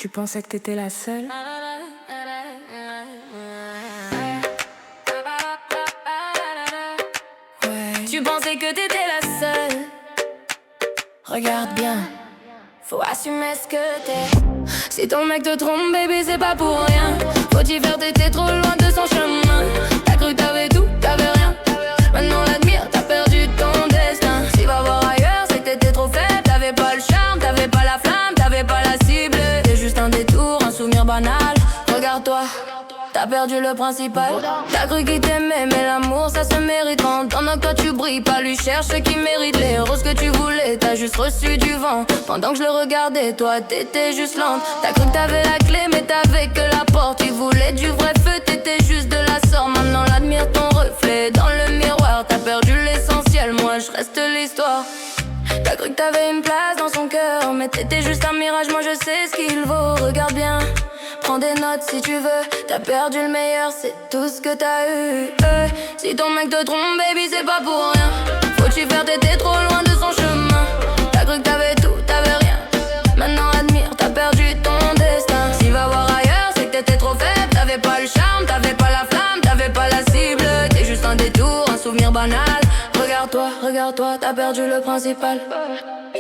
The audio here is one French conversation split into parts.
Tu pensais que t'étais la seule? Ouais. Tu pensais que t'étais la seule. Regarde bien, faut assumer ce que t'es. Si ton mec te trompe, baby, c'est pas pour rien. Faut-il faire, t'étais trop loin de son chemin. T'as cru que t'avais tout, t'avais rien. Maintenant l'admire, t'as perdu ton destin. Si va voir ailleurs, c'est que t'étais trop faible. T'avais pas le charme, t'avais pas la flamme, t'avais pas la cible. C'est juste un détour, un souvenir banal. Regarde-toi, t'as perdu le principal. T'as cru qu'il t'aimait, mais l'amour ça se mérite. Pendant que toi tu brilles, pas lui cherche ce qui mérite. Les roses que tu voulais, t'as juste reçu du vent. Pendant que je le regardais, toi t'étais juste lente. T'as cru que t'avais la clé, mais t'avais que la porte. Tu voulais du vrai feu, t'étais juste de la sorte. Maintenant l'admire ton reflet dans le miroir. T'as perdu l'essentiel, moi je reste l'histoire. T'as cru que t'avais une place dans son cœur, mais t'étais juste un mirage, moi je sais ce qu'il vaut. Regarde bien, prends des notes si tu veux. T'as perdu le meilleur, c'est tout ce que t'as eu. Si ton mec te trompe, baby, c'est pas pour rien. Faut-tu faire, t'étais trop loin de son chemin. T'as cru que t'avais tout, t'avais rien. Maintenant admire, t'as perdu ton destin. S'il va voir ailleurs, c'est que t'étais trop faible. T'avais pas le charme, t'avais pas la flamme, t'avais pas la cible. T'es juste un détour, un souvenir banal. Regarde-toi, regarde-toi, t'as perdu le principal.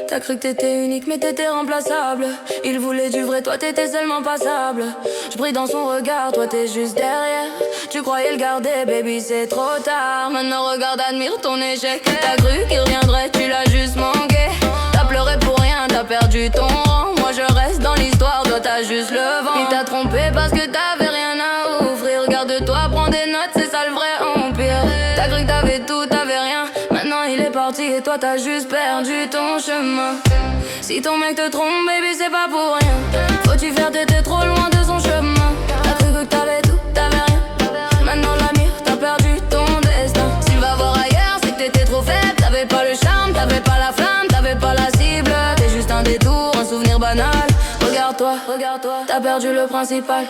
T'as cru que t'étais unique mais t'étais remplaçable. Il voulait du vrai, toi t'étais seulement passable. Je brille dans son regard, toi t'es juste derrière. Tu croyais le garder, baby c'est trop tard. Maintenant regarde, admire ton échec. T'as cru qu'il reviendrait, tu l'as juste manqué. T'as pleuré pour rien, t'as perdu ton rang. Moi je reste dans l'histoire, toi t'as juste le vent. Il t'a trompé parce que t'avais rien à offrir. Regarde-toi, prends des notes, c'est ça le vrai empire. T'as cru que t'avais tout, t'avais rien. Maintenant il est parti et toi t'as juste perdu ton chemin. Si ton mec te trompe, baby c'est pas pour rien. Faut-tu faire, t'étais trop loin de son chemin. T'as cru que t'avais tout, t'avais rien. Maintenant l'admire, t'as perdu ton destin. S'il va voir ailleurs, c'est que t'étais trop faible. T'avais pas le charme, t'avais pas la flamme, t'avais pas la cible. T'es juste un détour, un souvenir banal. Regarde-toi, regarde-toi, t'as perdu le principal.